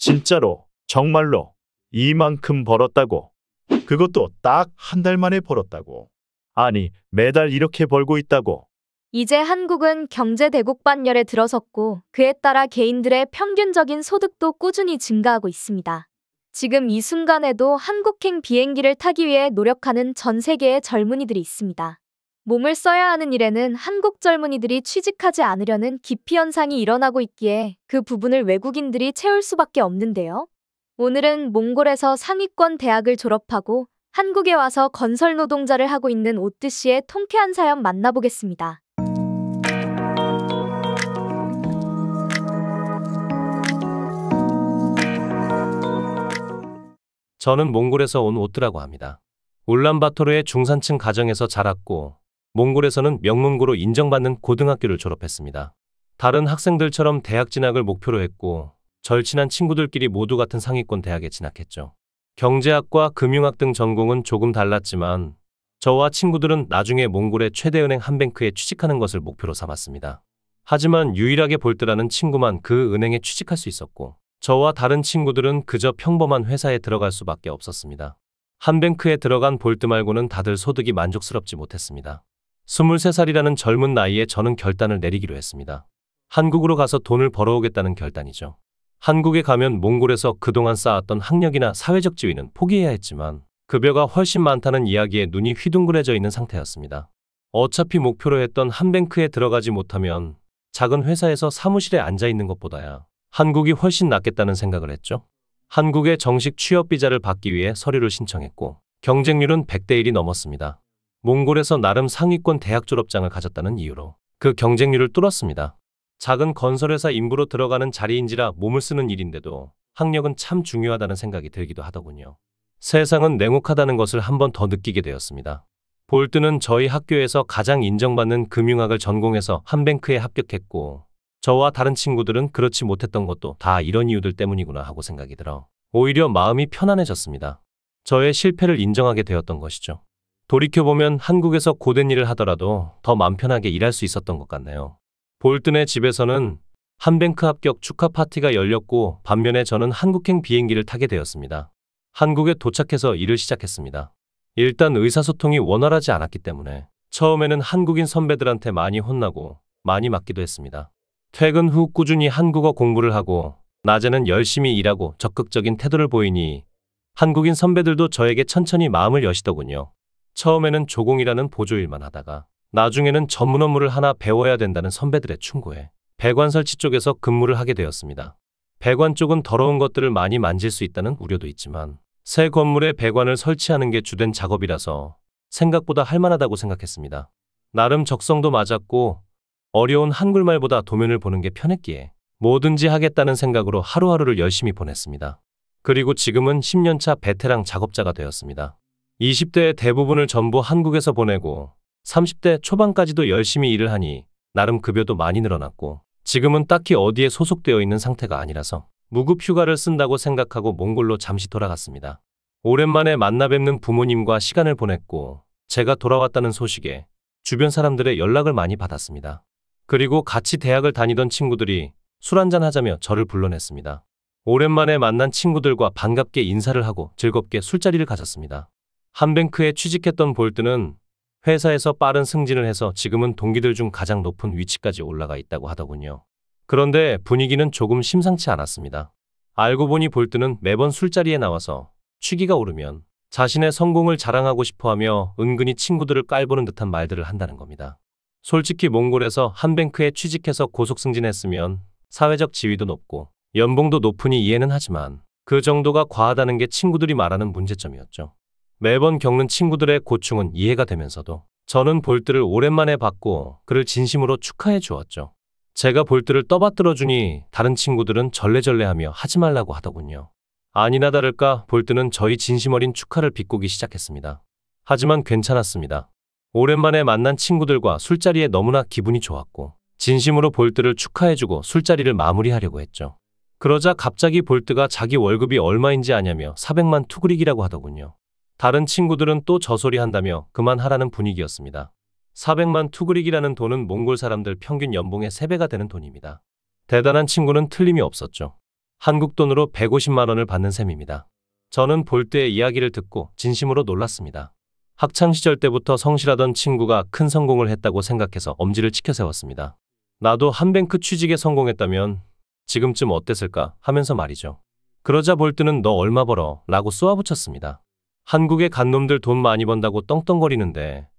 진짜로, 정말로 이만큼 벌었다고. 그것도 딱 한 달 만에 벌었다고. 아니, 매달 이렇게 벌고 있다고. 이제 한국은 경제 대국반열에 들어섰고 그에 따라 개인들의 평균적인 소득도 꾸준히 증가하고 있습니다. 지금 이 순간에도 한국행 비행기를 타기 위해 노력하는 전 세계의 젊은이들이 있습니다. 몸을 써야 하는 일에는 한국 젊은이들이 취직하지 않으려는 기피 현상이 일어나고 있기에 그 부분을 외국인들이 채울 수밖에 없는데요. 오늘은 몽골에서 상위권 대학을 졸업하고 한국에 와서 건설 노동자를 하고 있는 오뜨 씨의 통쾌한 사연 만나보겠습니다. 저는 몽골에서 온 오뜨라고 합니다. 울란바토르의 중산층 가정에서 자랐고 몽골에서는 명문고로 인정받는 고등학교를 졸업했습니다. 다른 학생들처럼 대학 진학을 목표로 했고 절친한 친구들끼리 모두 같은 상위권 대학에 진학했죠. 경제학과 금융학 등 전공은 조금 달랐지만 저와 친구들은 나중에 몽골의 최대 은행 한뱅크에 취직하는 것을 목표로 삼았습니다. 하지만 유일하게 볼뜨라는 친구만 그 은행에 취직할 수 있었고 저와 다른 친구들은 그저 평범한 회사에 들어갈 수밖에 없었습니다. 한뱅크에 들어간 볼뜨 말고는 다들 소득이 만족스럽지 못했습니다. 23살이라는 젊은 나이에 저는 결단을 내리기로 했습니다. 한국으로 가서 돈을 벌어오겠다는 결단이죠. 한국에 가면 몽골에서 그동안 쌓았던 학력이나 사회적 지위는 포기해야 했지만 급여가 훨씬 많다는 이야기에 눈이 휘둥그레져 있는 상태였습니다. 어차피 목표로 했던 한뱅크에 들어가지 못하면 작은 회사에서 사무실에 앉아 있는 것보다야 한국이 훨씬 낫겠다는 생각을 했죠. 한국의 정식 취업 비자를 받기 위해 서류를 신청했고 경쟁률은 100대 1이 넘었습니다. 몽골에서 나름 상위권 대학 졸업장을 가졌다는 이유로 그 경쟁률을 뚫었습니다. 작은 건설회사 인부로 들어가는 자리인지라 몸을 쓰는 일인데도 학력은 참 중요하다는 생각이 들기도 하더군요. 세상은 냉혹하다는 것을 한 번 더 느끼게 되었습니다. 볼뜨는 저희 학교에서 가장 인정받는 금융학을 전공해서 한뱅크에 합격했고 저와 다른 친구들은 그렇지 못했던 것도 다 이런 이유들 때문이구나 하고 생각이 들어 오히려 마음이 편안해졌습니다. 저의 실패를 인정하게 되었던 것이죠. 돌이켜보면 한국에서 고된 일을 하더라도 더 맘 편하게 일할 수 있었던 것 같네요. 볼뜨네 집에서는 한뱅크 합격 축하 파티가 열렸고 반면에 저는 한국행 비행기를 타게 되었습니다. 한국에 도착해서 일을 시작했습니다. 일단 의사소통이 원활하지 않았기 때문에 처음에는 한국인 선배들한테 많이 혼나고 많이 맞기도 했습니다. 퇴근 후 꾸준히 한국어 공부를 하고 낮에는 열심히 일하고 적극적인 태도를 보이니 한국인 선배들도 저에게 천천히 마음을 여시더군요. 처음에는 조공이라는 보조일만 하다가 나중에는 전문 업무를 하나 배워야 된다는 선배들의 충고에 배관 설치 쪽에서 근무를 하게 되었습니다. 배관 쪽은 더러운 것들을 많이 만질 수 있다는 우려도 있지만 새 건물에 배관을 설치하는 게 주된 작업이라서 생각보다 할만하다고 생각했습니다. 나름 적성도 맞았고 어려운 한글말보다 도면을 보는 게 편했기에 뭐든지 하겠다는 생각으로 하루하루를 열심히 보냈습니다. 그리고 지금은 10년차 베테랑 작업자가 되었습니다. 20대의 대부분을 전부 한국에서 보내고 30대 초반까지도 열심히 일을 하니 나름 급여도 많이 늘어났고 지금은 딱히 어디에 소속되어 있는 상태가 아니라서 무급휴가를 쓴다고 생각하고 몽골로 잠시 돌아갔습니다. 오랜만에 만나 뵙는 부모님과 시간을 보냈고 제가 돌아왔다는 소식에 주변 사람들의 연락을 많이 받았습니다. 그리고 같이 대학을 다니던 친구들이 술 한잔 하자며 저를 불러냈습니다. 오랜만에 만난 친구들과 반갑게 인사를 하고 즐겁게 술자리를 가졌습니다. 한뱅크에 취직했던 볼뜨는 회사에서 빠른 승진을 해서 지금은 동기들 중 가장 높은 위치까지 올라가 있다고 하더군요. 그런데 분위기는 조금 심상치 않았습니다. 알고 보니 볼뜨는 매번 술자리에 나와서 취기가 오르면 자신의 성공을 자랑하고 싶어하며 은근히 친구들을 깔보는 듯한 말들을 한다는 겁니다. 솔직히 몽골에서 한뱅크에 취직해서 고속 승진했으면 사회적 지위도 높고 연봉도 높으니 이해는 하지만 그 정도가 과하다는 게 친구들이 말하는 문제점이었죠. 매번 겪는 친구들의 고충은 이해가 되면서도 저는 볼뜨를 오랜만에 봤고 그를 진심으로 축하해 주었죠. 제가 볼뜨를 떠받들어 주니 다른 친구들은 절레절레하며 하지 말라고 하더군요. 아니나 다를까 볼뜨는 저희 진심 어린 축하를 비꼬기 시작했습니다. 하지만 괜찮았습니다. 오랜만에 만난 친구들과 술자리에 너무나 기분이 좋았고 진심으로 볼뜨를 축하해주고 술자리를 마무리하려고 했죠. 그러자 갑자기 볼뜨가 자기 월급이 얼마인지 아냐며 400만 투그릭이라고 하더군요. 다른 친구들은 또 저소리 한다며 그만하라는 분위기였습니다. 400만 투그릭이라는 돈은 몽골 사람들 평균 연봉의 3배가 되는 돈입니다. 대단한 친구는 틀림이 없었죠. 한국 돈으로 150만 원을 받는 셈입니다. 저는 볼트의 이야기를 듣고 진심으로 놀랐습니다. 학창시절 때부터 성실하던 친구가 큰 성공을 했다고 생각해서 엄지를 치켜세웠습니다. 나도 한뱅크 취직에 성공했다면 지금쯤 어땠을까 하면서 말이죠. 그러자 볼트는 너 얼마 벌어? 라고 쏘아붙였습니다. 한국에 간 놈들 돈 많이 번다고 떵떵거리는데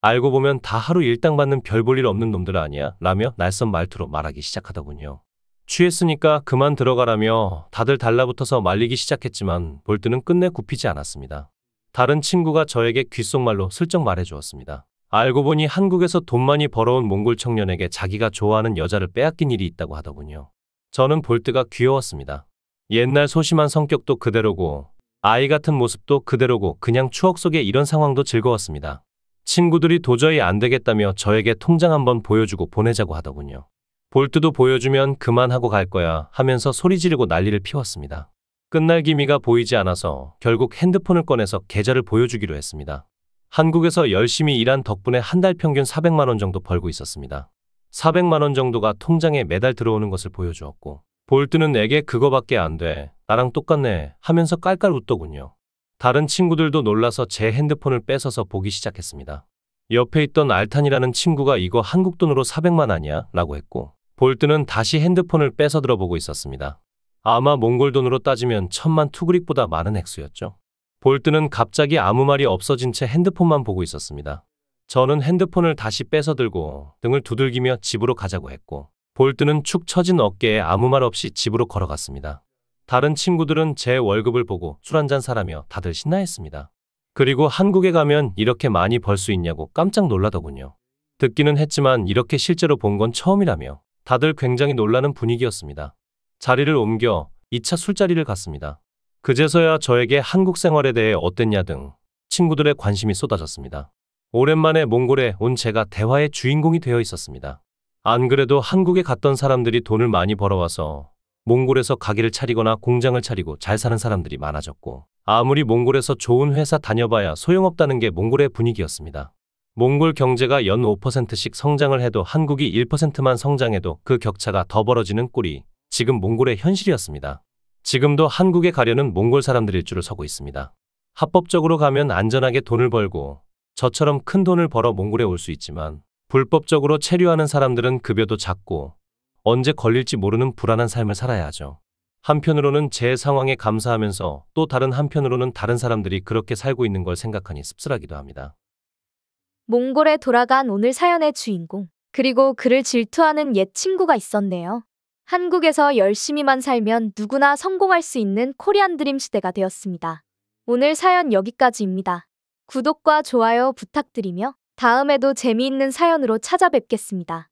알고 보면 다 하루 일당 받는 별 볼 일 없는 놈들 아니야? 라며 날선 말투로 말하기 시작하더군요. 취했으니까 그만 들어가라며 다들 달라붙어서 말리기 시작했지만 볼트는 끝내 굽히지 않았습니다. 다른 친구가 저에게 귓속말로 슬쩍 말해주었습니다. 알고 보니 한국에서 돈 많이 벌어온 몽골 청년에게 자기가 좋아하는 여자를 빼앗긴 일이 있다고 하더군요. 저는 볼트가 귀여웠습니다. 옛날 소심한 성격도 그대로고 아이 같은 모습도 그대로고 그냥 추억 속에 이런 상황도 즐거웠습니다. 친구들이 도저히 안 되겠다며 저에게 통장 한번 보여주고 보내자고 하더군요. 볼트도 보여주면 그만하고 갈 거야 하면서 소리 지르고 난리를 피웠습니다. 끝날 기미가 보이지 않아서 결국 핸드폰을 꺼내서 계좌를 보여주기로 했습니다. 한국에서 열심히 일한 덕분에 한 달 평균 400만 원 정도 벌고 있었습니다. 400만 원 정도가 통장에 매달 들어오는 것을 보여주었고 볼트는 내게 그거밖에 안 돼. 나랑 똑같네 하면서 깔깔 웃더군요. 다른 친구들도 놀라서 제 핸드폰을 뺏어서 보기 시작했습니다. 옆에 있던 알탄이라는 친구가 이거 한국 돈으로 400만 아니야? 라고 했고 볼트는 다시 핸드폰을 뺏어 들어보고 있었습니다. 아마 몽골 돈으로 따지면 1000만 투그릭보다 많은 액수였죠. 볼트는 갑자기 아무 말이 없어진 채 핸드폰만 보고 있었습니다. 저는 핸드폰을 다시 뺏어 들고 등을 두들기며 집으로 가자고 했고 볼트는 축 처진 어깨에 아무 말 없이 집으로 걸어갔습니다. 다른 친구들은 제 월급을 보고 술 한잔 사라며 다들 신나했습니다. 그리고 한국에 가면 이렇게 많이 벌 수 있냐고 깜짝 놀라더군요. 듣기는 했지만 이렇게 실제로 본 건 처음이라며 다들 굉장히 놀라는 분위기였습니다. 자리를 옮겨 2차 술자리를 갔습니다. 그제서야 저에게 한국 생활에 대해 어땠냐 등 친구들의 관심이 쏟아졌습니다. 오랜만에 몽골에 온 제가 대화의 주인공이 되어 있었습니다. 안 그래도 한국에 갔던 사람들이 돈을 많이 벌어와서 몽골에서 가게를 차리거나 공장을 차리고 잘 사는 사람들이 많아졌고 아무리 몽골에서 좋은 회사 다녀봐야 소용없다는 게 몽골의 분위기였습니다. 몽골 경제가 연 5%씩 성장을 해도 한국이 1%만 성장해도 그 격차가 더 벌어지는 꼴이 지금 몽골의 현실이었습니다. 지금도 한국에 가려는 몽골 사람들일 줄을 서고 있습니다. 합법적으로 가면 안전하게 돈을 벌고 저처럼 큰 돈을 벌어 몽골에 올 수 있지만 불법적으로 체류하는 사람들은 급여도 작고 언제 걸릴지 모르는 불안한 삶을 살아야 하죠. 한편으로는 제 상황에 감사하면서 또 다른 한편으로는 다른 사람들이 그렇게 살고 있는 걸 생각하니 씁쓸하기도 합니다. 몽골에 돌아간 오늘 사연의 주인공, 그리고 그를 질투하는 옛 친구가 있었네요. 한국에서 열심히만 살면 누구나 성공할 수 있는 코리안 드림 시대가 되었습니다. 오늘 사연 여기까지입니다. 구독과 좋아요 부탁드리며 다음에도 재미있는 사연으로 찾아뵙겠습니다.